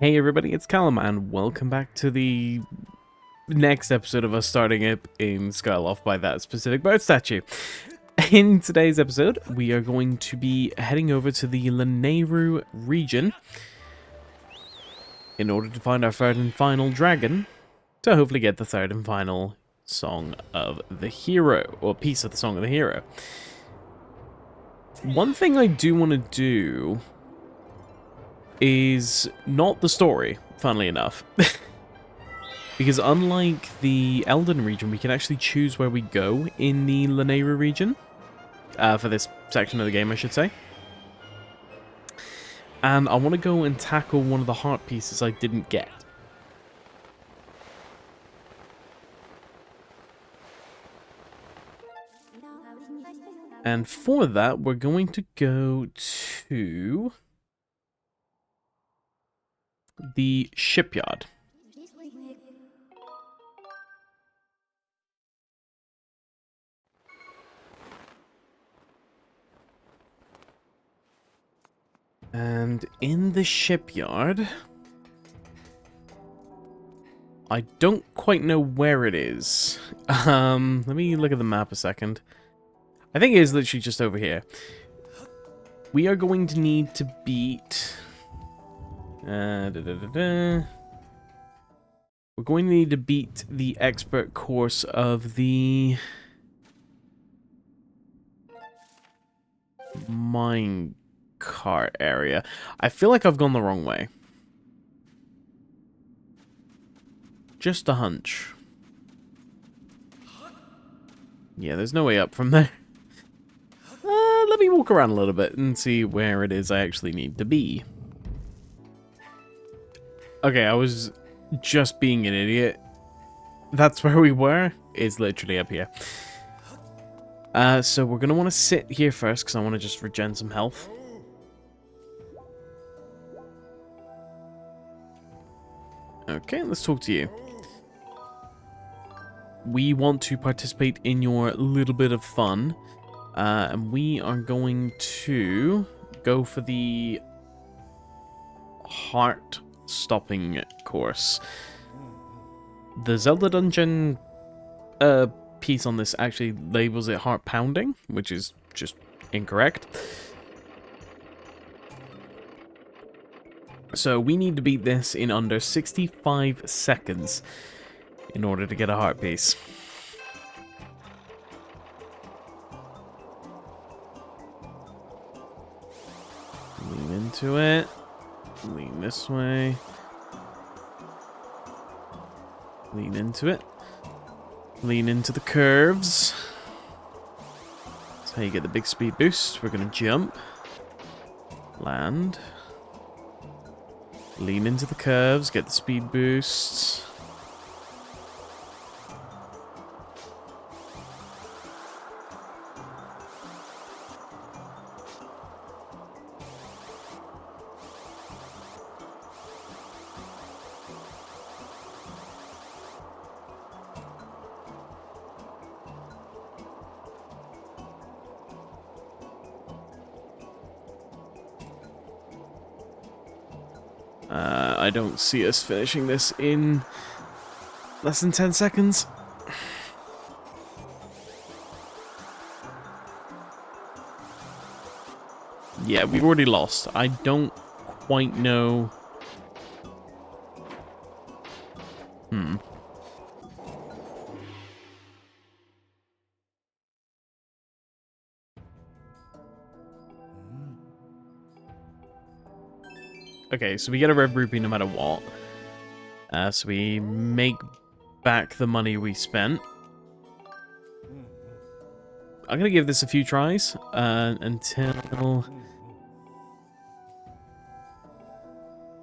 Hey everybody, it's Callum, and welcome back to the next episode of us starting up in Skyloft by that specific bird statue. In today's episode, we are going to be heading over to the Lanayru region in order to find our third and final dragon, to hopefully get the third and final Song of the Hero, or piece of the Song of the Hero. One thing I do want to do is not the story, funnily enough. Because unlike the Elden region, we can actually choose where we go in the Lanayru region. For this section of the game, I should say. And I want to go and tackle one of the heart pieces I didn't get. And for that, we're going to go to the shipyard. And in the shipyard, I don't quite know where it is. Let me look at the map a second. I think it is literally just over here. We are going to need to beat... We're going to need to beat the expert course of the mine cart area. I feel like I've gone the wrong way. Just a hunch. Yeah, there's no way up from there. Let me walk around a little bit and see where it is I actually need to be. Okay, I was just being an idiot. That's where we were. It's literally up here. So we're going to want to sit here first because I want to just regen some health. Okay, let's talk to you. We want to participate in your little bit of fun. And we are going to go for the heart stopping course. The Zelda dungeon piece on this actually labels it heart pounding, which is just incorrect. So we need to beat this in under 65 seconds in order to get a heart piece. Lean into it. Lean this way. Lean into it. Lean into the curves. That's how you get the big speed boost. We're going to jump. Land. Lean into the curves. Get the speed boosts. I don't see us finishing this in less than 10 seconds. Yeah, we've already lost. I don't quite know. Okay, so we get a red rupee no matter what. So we make back the money we spent. I'm going to give this a few tries until...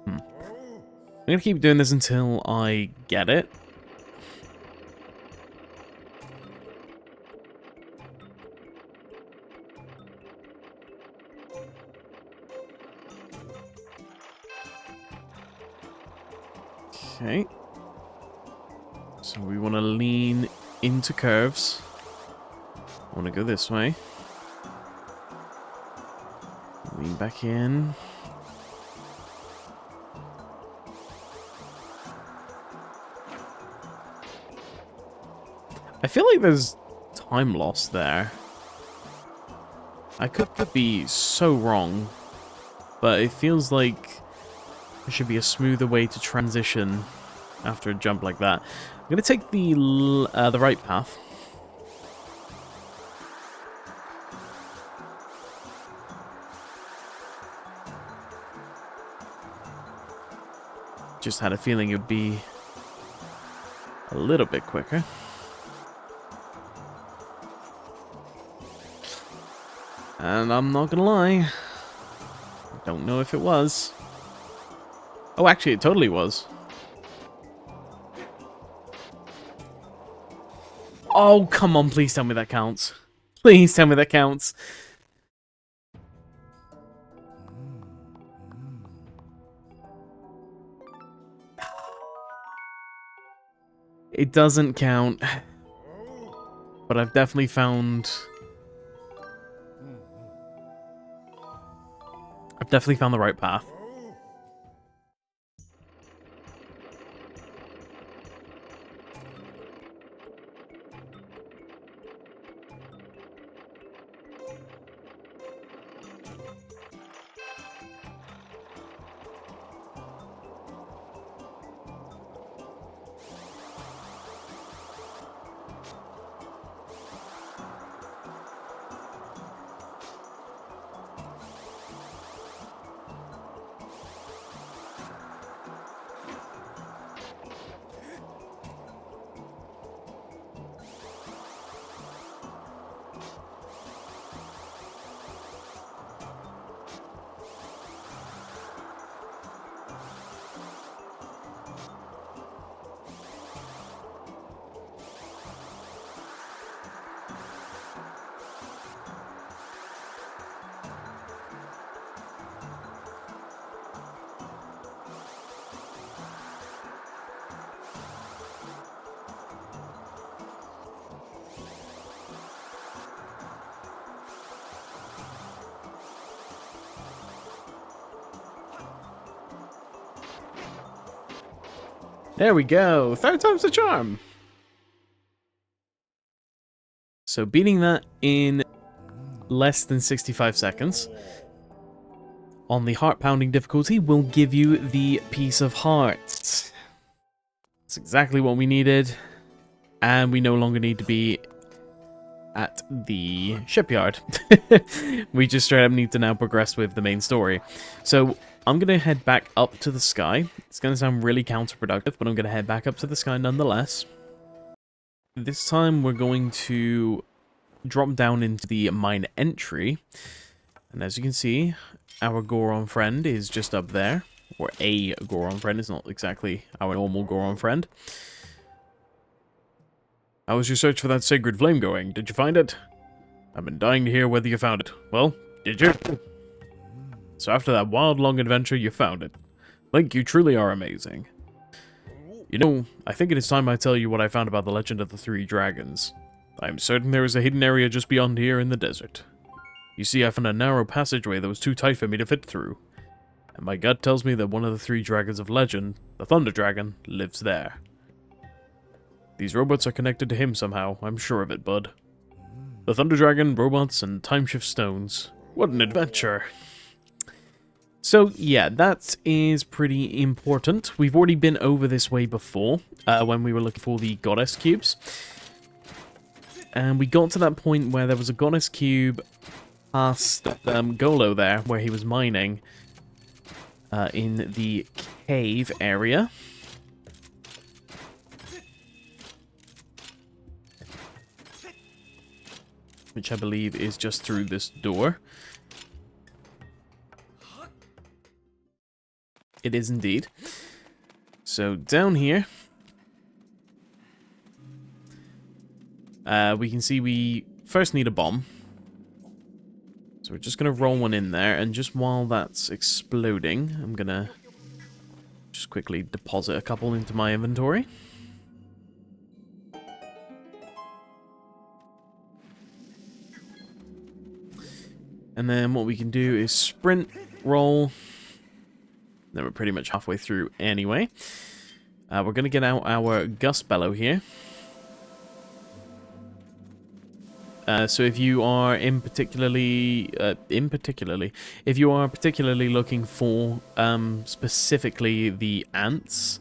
I'm going to keep doing this until I get it. Okay. So we want to lean into curves. I want to go this way. Lean back in. I feel like there's time loss there. I could be so wrong, but it feels like there should be a smoother way to transition after a jump like that. I'm going to take the right path. Just had a feeling it would be a little bit quicker. And I'm not gonna lie, I don't know if it was. Oh, actually, it totally was. Oh, come on, please tell me that counts. Please tell me that counts. It doesn't count. But I've definitely found... the right path. There we go. Third time's the charm. So beating that in less than 65 seconds on the heart-pounding difficulty will give you the Piece of Heart. That's exactly what we needed. And we no longer need to be at the shipyard. We just straight up need to now progress with the main story. So I'm going to head back up to the sky. It's going to sound really counterproductive, but I'm going to head back up to the sky nonetheless. This time we're going to drop down into the mine entry. And as you can see, our Goron friend is just up there. Or a Goron friend, it's not exactly our normal Goron friend. How was your search for that sacred flame going? Did you find it? I've been dying to hear whether you found it. Well, did you? So after that wild, long adventure, you found it. Link, you truly are amazing. You know, I think it is time I tell you what I found about the Legend of the Three Dragons. I am certain there is a hidden area just beyond here in the desert. You see, I found a narrow passageway that was too tight for me to fit through. And my gut tells me that one of the three dragons of legend, the Thunder Dragon, lives there. These robots are connected to him somehow, I'm sure of it, bud. The Thunder Dragon, robots, and timeshift stones. What an adventure! So, yeah, that is pretty important. We've already been over this way before, when we were looking for the Goddess Cubes. And we got to that point where there was a Goddess Cube past Golo there, where he was mining, in the cave area. Which I believe is just through this door. It is indeed. So down here, we can see we first need a bomb. So we're just going to roll one in there, and just while that's exploding, I'm going to just quickly deposit a couple into my inventory. And then what we can do is sprint, roll. Then we're pretty much halfway through anyway. We're going to get out our Gust Bellow here. So if you are if you are particularly looking for specifically the ants,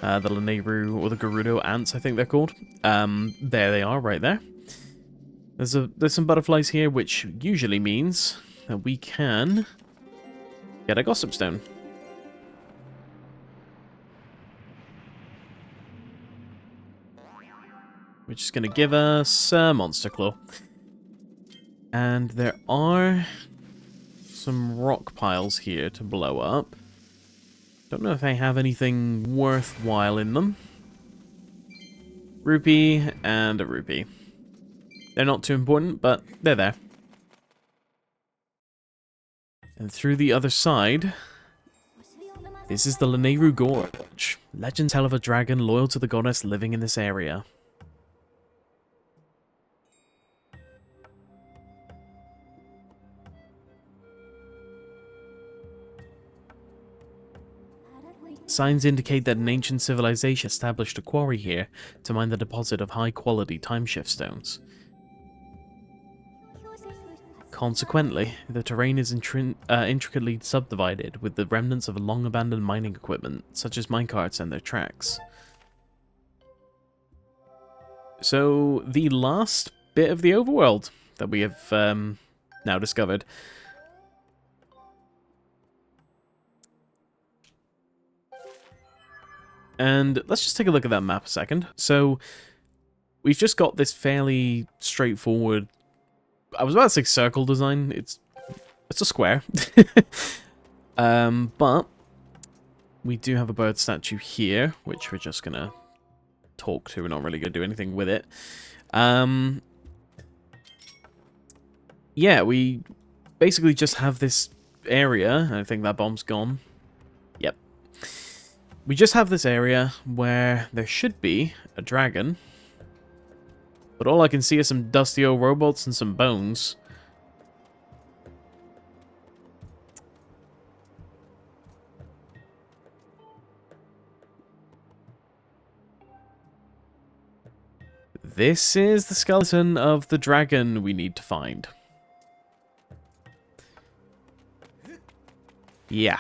the Lanayru or the Gerudo ants, I think they're called. There they are, right there. There's some butterflies here, which usually means that we can get a Gossip Stone. Which is going to give us a Monster Claw. And there are some rock piles here to blow up. Don't know if they have anything worthwhile in them. Rupee and a rupee. They're not too important, but they're there. And through the other side, this is the Lanayru Gorge. Legends tell of a dragon loyal to the goddess living in this area. Signs indicate that an ancient civilization established a quarry here to mine the deposit of high-quality timeshift stones. Consequently, the terrain is intricately subdivided, with the remnants of long-abandoned mining equipment, such as minecarts and their tracks. So, the last bit of the overworld that we have now discovered. And let's just take a look at that map a second. So, we've just got this fairly straightforward, I was about to say circle design, it's a square. But we do have a bird statue here, which we're just gonna talk to. We're not really gonna do anything with it. Yeah, we basically just have this area. I think that bomb's gone. Yep. We just have this area where there should be a dragon. But all I can see is some dusty old robots and some bones. This is the skeleton of the dragon we need to find. Yeah.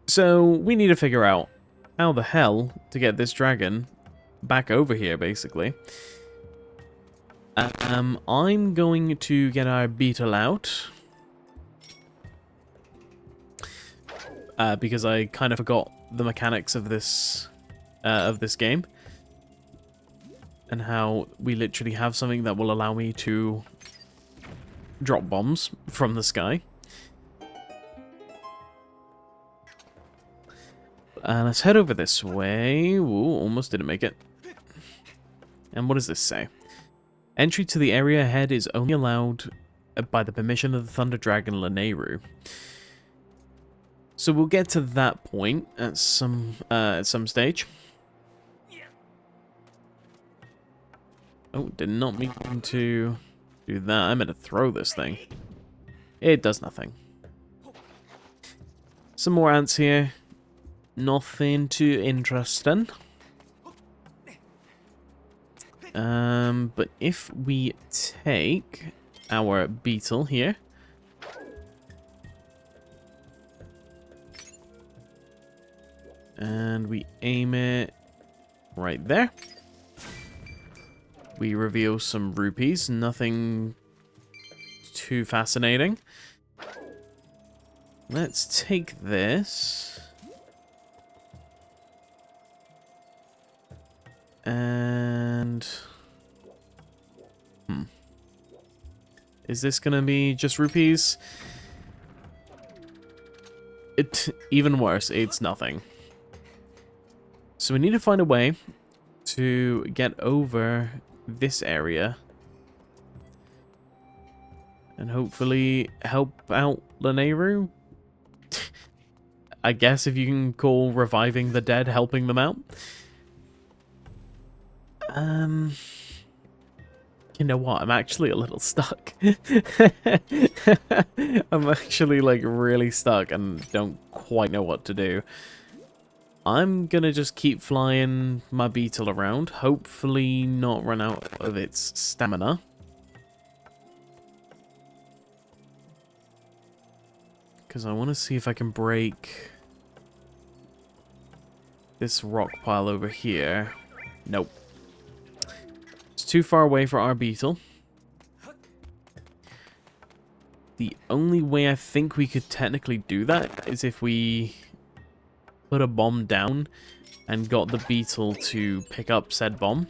So, we need to figure out how the hell to get this dragon back over here, basically. I'm going to get our beetle out. Because I kind of forgot the mechanics of this game. And how we literally have something that will allow me to drop bombs from the sky. Let's head over this way. Ooh, almost didn't make it. And what does this say? Entry to the area ahead is only allowed by the permission of the Thunder Dragon Lanayru. So we'll get to that point at some stage. Oh, did not mean to do that. I meant to throw this thing. It does nothing. Some more ants here. Nothing too interesting. But if we take our beetle here, and we aim it right there, we reveal some rupees. Nothing too fascinating. Let's take this. And... Is this gonna be just rupees? Even worse, it's nothing. So we need to find a way to get over this area. And hopefully help out Lanayru. I guess if you can call reviving the dead helping them out. You know what? I'm actually a little stuck. I'm actually, like, really stuck and don't quite know what to do. I'm gonna just keep flying my beetle around. Hopefully not run out of its stamina. Because I want to see if I can break this rock pile over here. Nope. It's too far away for our beetle. The only way I think we could technically do that is if we put a bomb down and got the beetle to pick up said bomb.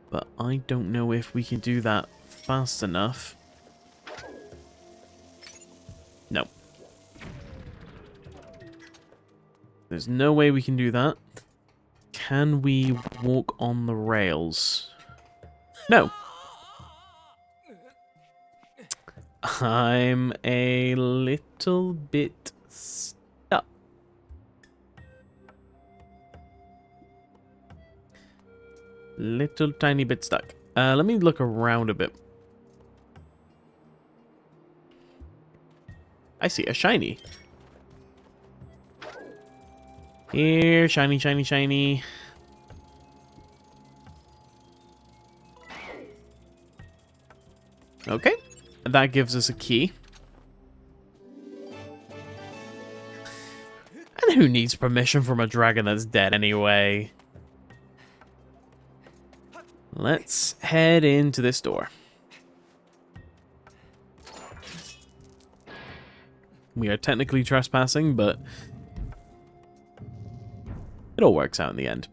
But I don't know if we can do that fast enough. No. There's no way we can do that. Can we walk on the rails? No. I'm a little bit stuck. Little tiny bit stuck. Let me look around a bit. I see a shiny. Here, shiny, shiny, shiny. Okay. That gives us a key. And who needs permission from a dragon that's dead anyway? Let's head into this door. We are technically trespassing, but it all works out in the end.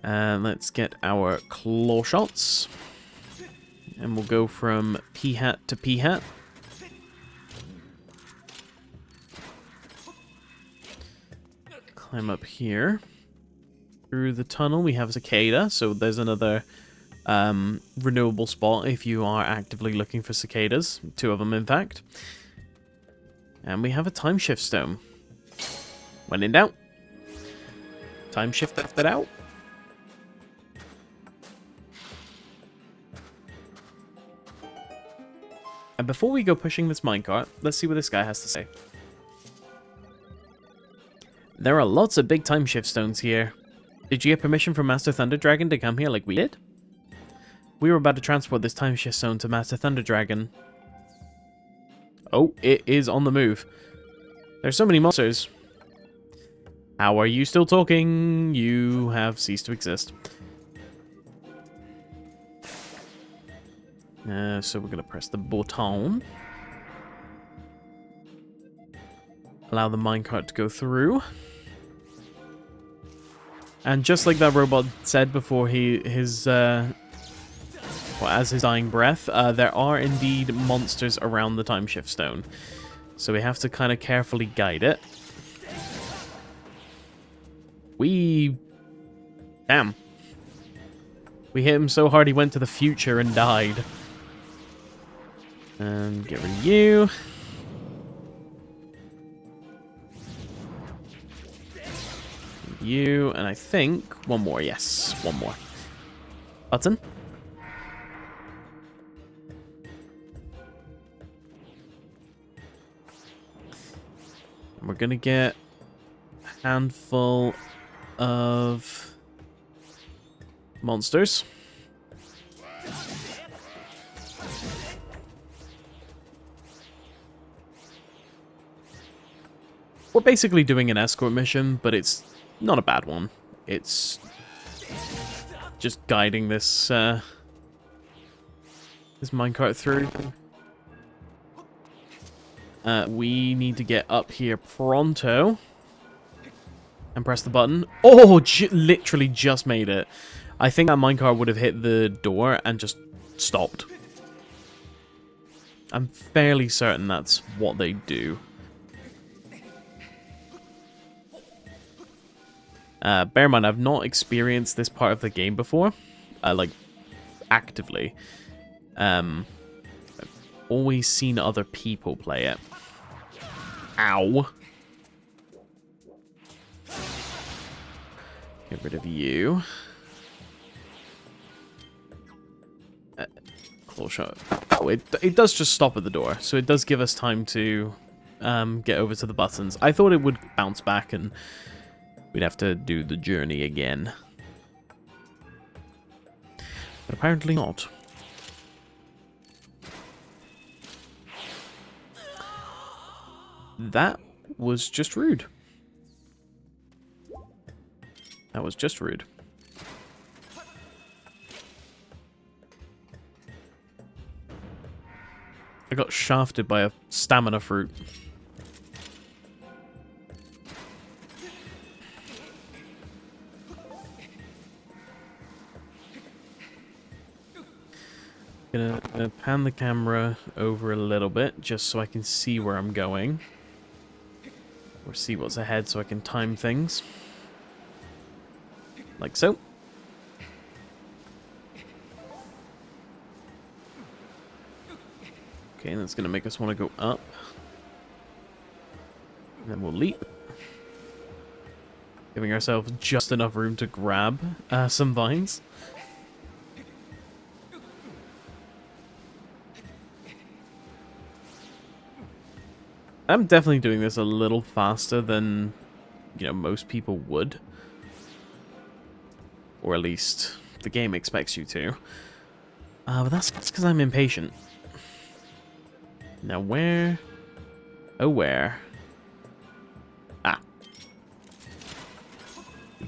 Let's get our claw shots. And we'll go from P-hat to P-hat. Climb up here. Through the tunnel we have cicada, so there's another renewable spot if you are actively looking for cicadas. 2 of them, in fact. And we have a time shift stone. When in doubt, time shift that out. And before we go pushing this minecart, let's see what this guy has to say. There are lots of big time shift stones here. Did you get permission from Master Thunder Dragon to come here like we did? We were about to transport this time shift stone to Master Thunder Dragon. Oh, it is on the move. There's so many monsters. How are you still talking? You have ceased to exist. So we're going to press the button. Allow the minecart to go through. And just like that robot said before as his dying breath, there are indeed monsters around the time shift stone. So we have to kind of carefully guide it. Damn. We hit him so hard he went to the future and died. And get rid of you. You, and I think one more. Yes, one more. Button. And we're gonna get a handful of monsters. We're basically doing an escort mission, but it's not a bad one. It's just guiding this this minecart through. We need to get up here pronto and press the button. Oh, literally just made it. I think that minecart would have hit the door and just stopped. I'm fairly certain that's what they do. Bear in mind, I've not experienced this part of the game before, like, actively. I've always seen other people play it. Ow. Get rid of you. Claw shot. Oh, it does just stop at the door, so it does give us time to get over to the buttons. I thought it would bounce back and we'd have to do the journey again. But apparently not. That was just rude. That was just rude. I got shafted by a stamina fruit. Gonna pan the camera over a little bit just so I can see where I'm going. Or see what's ahead so I can time things. Like so. Okay, that's going to make us want to go up. And then we'll leap. Giving ourselves just enough room to grab some vines. I'm definitely doing this a little faster than, you know, most people would. Or at least the game expects you to. But that's because I'm impatient. Now where? Oh, where? Ah.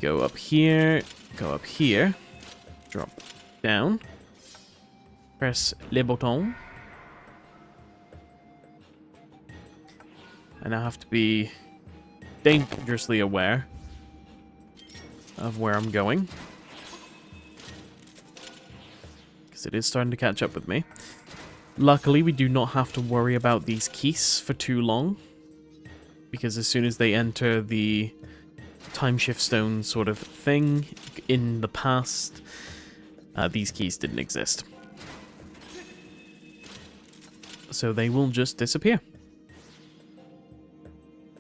Go up here. Go up here. Drop down. Press le bouton. I now have to be dangerously aware of where I'm going. Because it is starting to catch up with me. Luckily, we do not have to worry about these keys for too long. Because as soon as they enter the time shift stone sort of thing in the past, these keys didn't exist. So they will just disappear.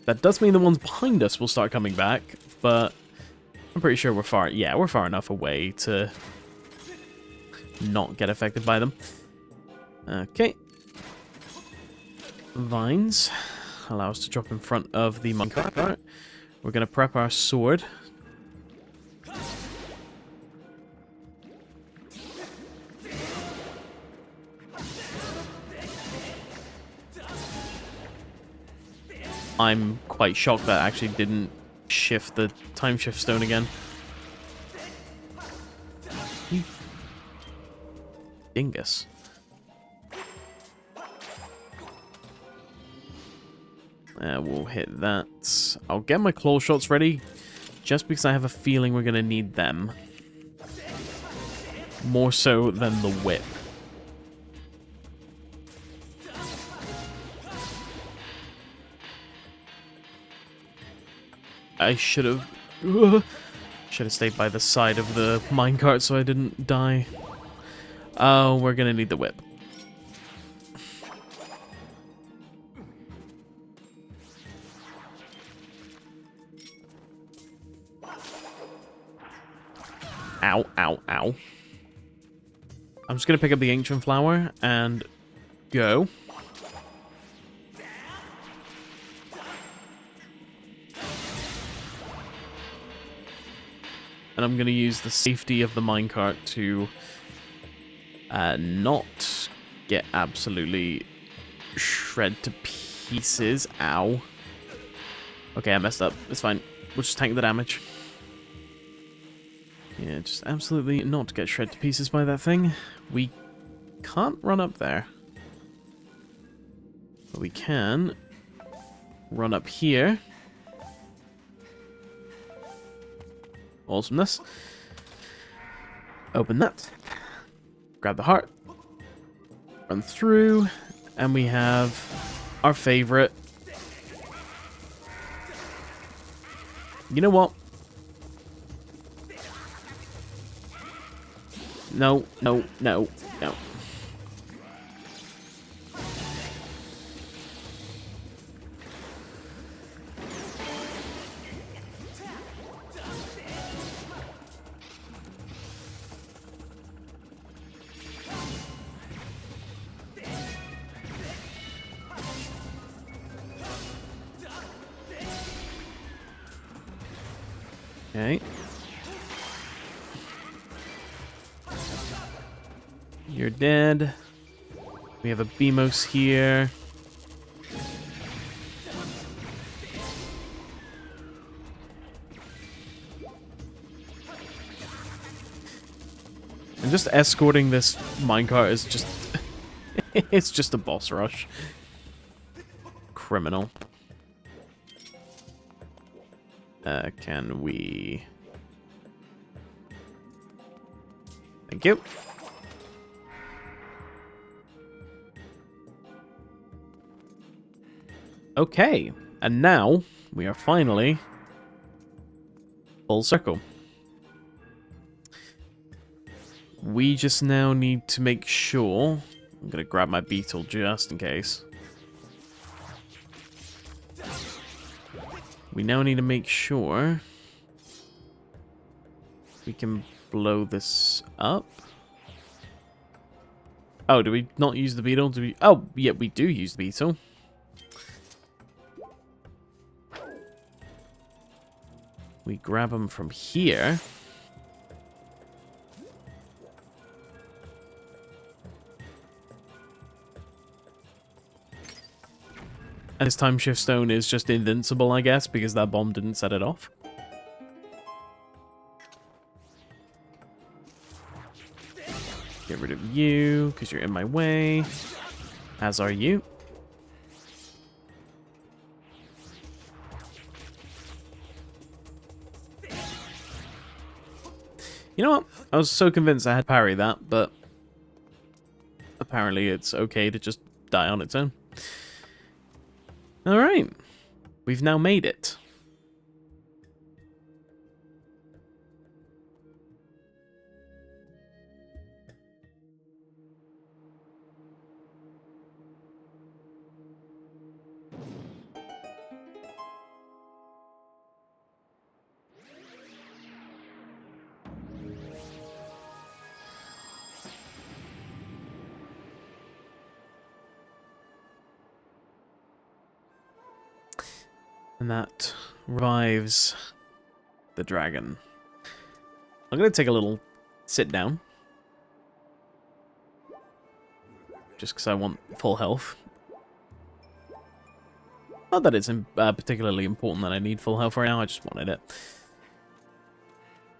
That does mean the ones behind us will start coming back, but I'm pretty sure we're far enough away to not get affected by them. Okay. Vines allow us to drop in front of the minecart. We're going to prep our sword. I'm quite shocked that actually didn't shift the time shift stone again. Dingus. We'll hit that. I'll get my claw shots ready, just because I have a feeling we're going to need them. More so than the whip. I should have stayed by the side of the minecart so I didn't die. Oh, we're gonna need the whip. Ow, ow, ow. I'm just gonna pick up the ancient flower and go. And I'm going to use the safety of the minecart to not get absolutely shred to pieces. Ow. Okay, I messed up. It's fine. We'll just tank the damage. Yeah, just absolutely not get shred to pieces by that thing. We can't run up there. But we can run up here. Awesomeness. Open that. Grab the heart. Run through. And we have our favorite. You know what? No, no, no, no. Okay. You're dead. We have a Beamos here. And just escorting this minecart is just... it's just a boss rush. Criminal. Can we... Thank you. Okay, and now we are finally full circle. We just now need to make sure... I'm going to grab my beetle just in case. We now need to make sure we can blow this up. Oh, do we not use the beetle? Do we? Oh, yeah, we do use the beetle. We grab them from here. And this time shift stone is just invincible, I guess, because that bomb didn't set it off. Get rid of you, because you're in my way. As are you. You know what? I was so convinced I had parry that, but apparently it's okay to just die on its own. Alright. We've now made it. And that revives the dragon. I'm going to take a little sit down. Just because I want full health. Not that it's particularly important that I need full health right now, I just wanted it.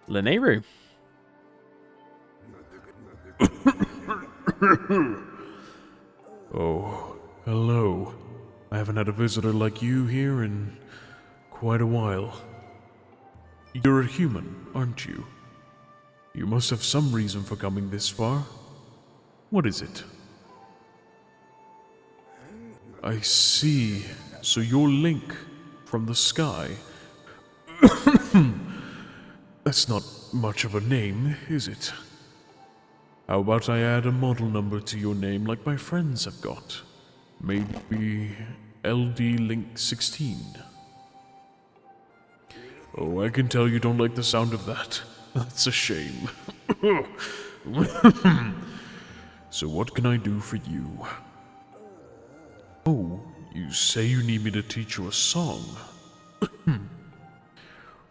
Lanayru. Oh, hello. I haven't had a visitor like you here in quite a while. You're a human, aren't you? You must have some reason for coming this far. What is it? I see. So you're Link from the sky. That's not much of a name, is it? How about I add a model number to your name like my friends have got? Maybe LD Link 16. Oh, I can tell you don't like the sound of that. That's a shame. So what can I do for you? Oh, you say you need me to teach you a song.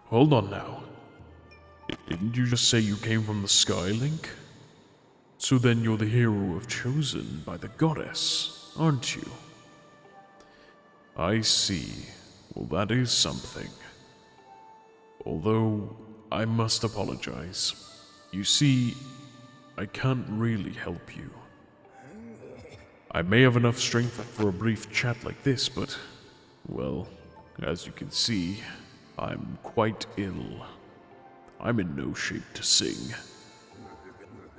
Hold on now. Didn't you just say you came from the sky, Link? So then you're the hero of chosen by the goddess, aren't you? I see. Well, that is something. Although, I must apologize. You see, I can't really help you. I may have enough strength for a brief chat like this, but, well, as you can see, I'm quite ill. I'm in no shape to sing.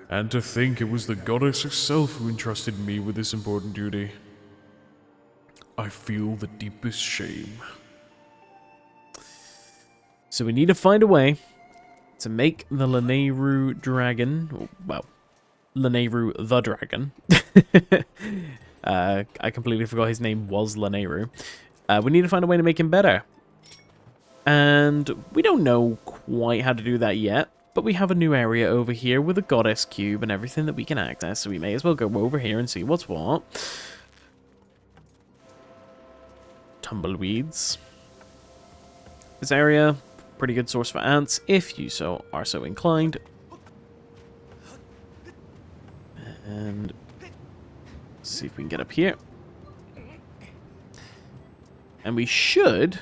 And to think it was the goddess herself who entrusted me with this important duty. I feel the deepest shame. So we need to find a way to make the Lanayru dragon, well, Lanayru the dragon. I completely forgot his name was Lanayru. We need to find a way to make him better. And we don't know quite how to do that yet, but we have a new area over here with a goddess cube and everything that we can access, so we may as well go over here and see what's what. Tumbleweeds. This area, pretty good source for ants if you are so inclined. And let's see if we can get up here. And we should...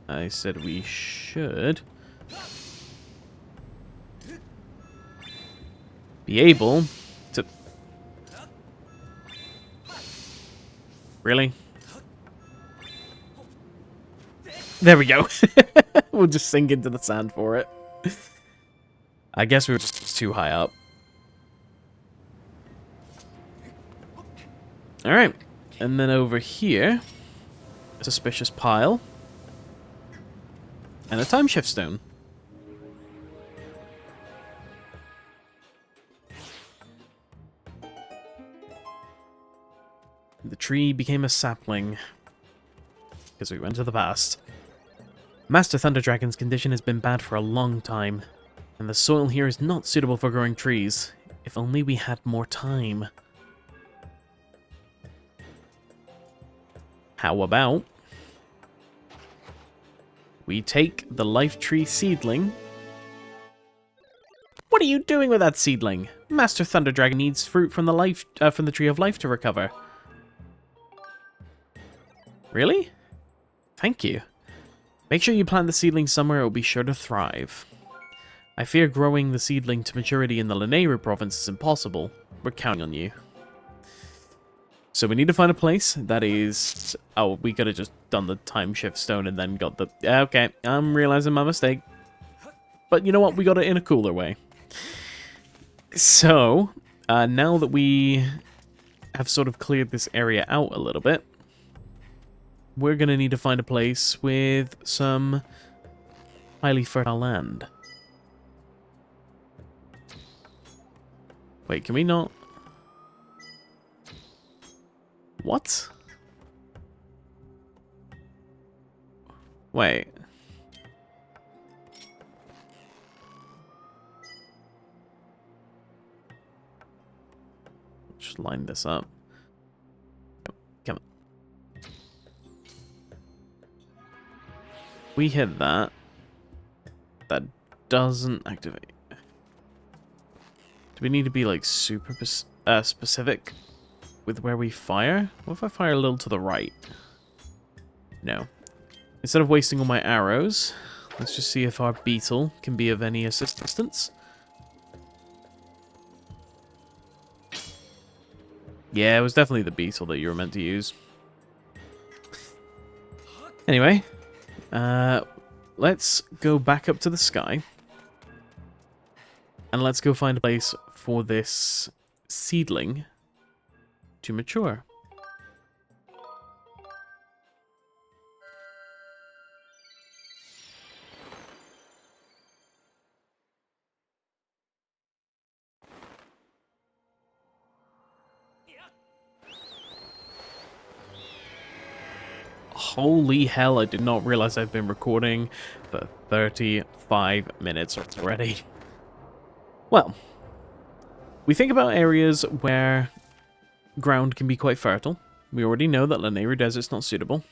I said we should be able to... Really? There we go. We'll just sink into the sand for it. I guess we were just too high up. Alright. And then over here, a suspicious pile. And a time shift stone. The tree became a sapling. Because we went to the past. Master Thunder Dragon's condition has been bad for a long time. And the soil here is not suitable for growing trees. If only we had more time. How about... we take the life tree seedling. What are you doing with that seedling? Master Thunder Dragon needs fruit from the tree of life to recover. Really? Thank you. Make sure you plant the seedling somewhere it will be sure to thrive. I fear growing the seedling to maturity in the Lanayru province is impossible. We're counting on you. So we need to find a place that is... oh, we could have just done the time shift stone and then got the... okay, I'm realizing my mistake. But you know what? We got it in a cooler way. So, now that we have sort of cleared this area out a little bit, we're going to need to find a place with some highly fertile land. Wait, can we not... what? Wait. Just line this up. Come on. We hit that. That doesn't activate. Do we need to be like super specific with where we fire? What if I fire a little to the right? No. Instead of wasting all my arrows, let's just see if our beetle can be of any assistance. Yeah, it was definitely the beetle that you were meant to use. Anyway, let's go back up to the sky. And let's go find a place for this seedling to mature. Holy hell, I did not realize I've been recording for 35 minutes already. Well, we think about areas where ground can be quite fertile. We already know that Lanayru Desert's not suitable.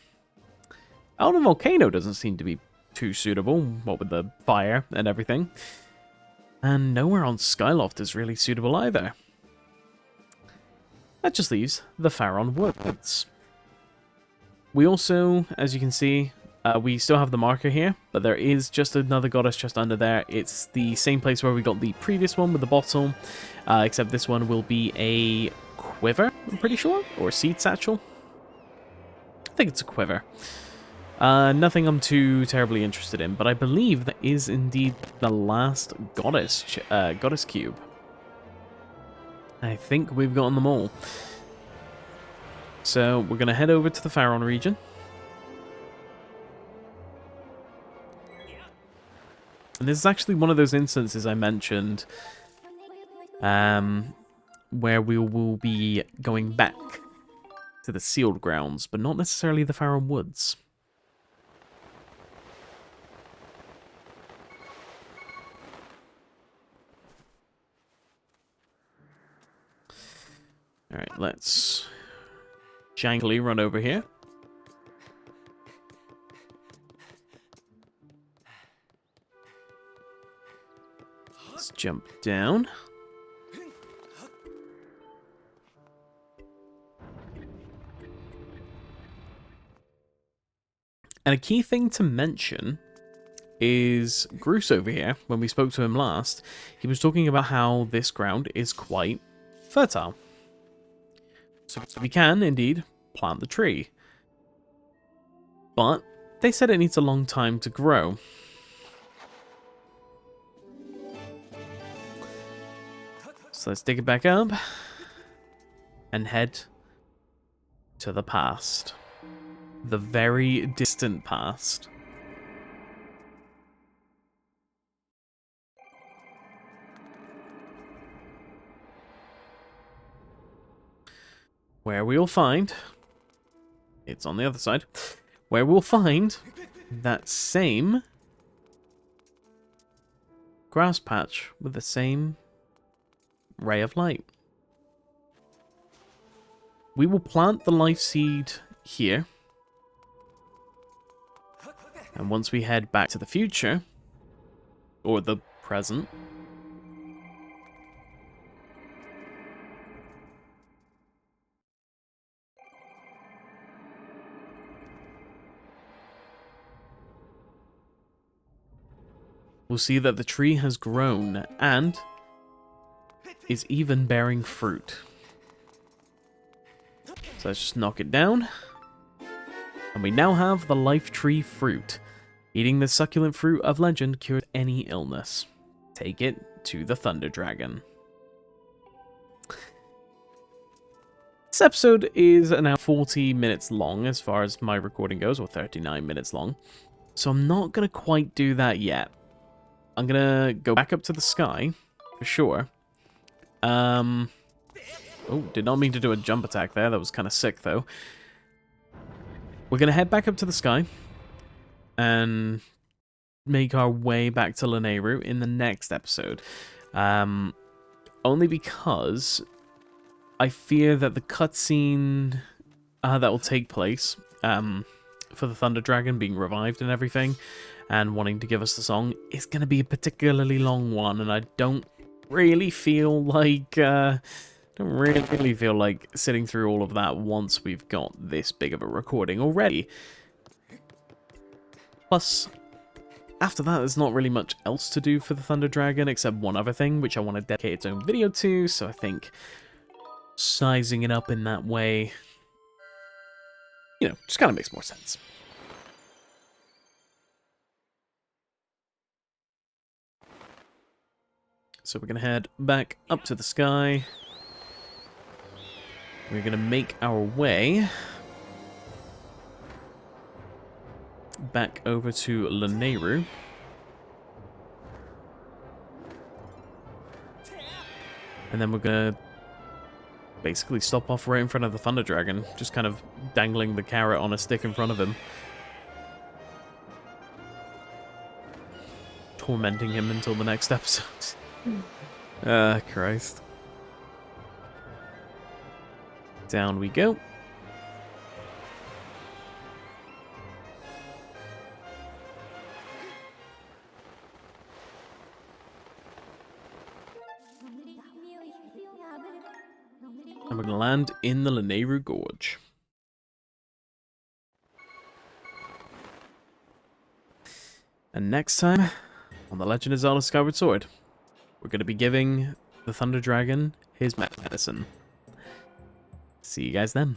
Outer Volcano doesn't seem to be too suitable, what with the fire and everything. And nowhere on Skyloft is really suitable either. That just leaves the Faron Woods. We also, as you can see, we still have the marker here, but there is just another goddess just under there. It's the same place where we got the previous one with the bottle, except this one will be a quiver, I'm pretty sure, or a seed satchel. I think it's a quiver. Nothing I'm too terribly interested in, but I believe that is indeed the last goddess cube. I think we've gotten them all. So we're going to head over to the Faron region. And this is actually one of those instances I mentioned where we will be going back to the sealed grounds, but not necessarily the Faron Woods. Alright, let's jankily run over here. Let's jump down. And a key thing to mention is Bruce over here. When we spoke to him last, he was talking about how this ground is quite fertile. So we can, indeed, plant the tree. But they said it needs a long time to grow. So let's dig it back up and head to the past. The very distant past. Where we'll find... It's on the other side. Where we'll find that same grass patch with the same ray of light. We will plant the life seed here. And once we head back to the future, or the present, we'll see that the tree has grown and is even bearing fruit. So let's just knock it down. And we now have the life tree fruit. Eating the succulent fruit of legend cures any illness. Take it to the Thunder Dragon. This episode is now 40 minutes long as far as my recording goes, or 39 minutes long. So I'm not going to quite do that yet. I'm going to go back up to the sky, for sure. Oh, did not mean to do a jump attack there. That was kind of sick, though. We're going to head back up to the sky and make our way back to Lanayru in the next episode. Only because I fear that the cutscene that will take place for the Thunder Dragon being revived and everything, and wanting to give us the song, is going to be a particularly long one, and I don't really feel like sitting through all of that once we've got this big of a recording already. Plus, after that, there's not really much else to do for the Thunder Dragon, except one other thing, which I want to dedicate its own video to, so I think sizing it up in that way, you know, just kind of makes more sense. So we're going to head back up to the sky. We're going to make our way back over to Lanayru. And then we're going to basically stop off right in front of the Thunder Dragon, just kind of dangling the carrot on a stick in front of him. Tormenting him until the next episode. Christ. Down we go. And we're going to land in the Lanayru Gorge. And next time, on The Legend of Zelda Skyward Sword, we're going to be giving the Thunder Dragon his medicine. See you guys then.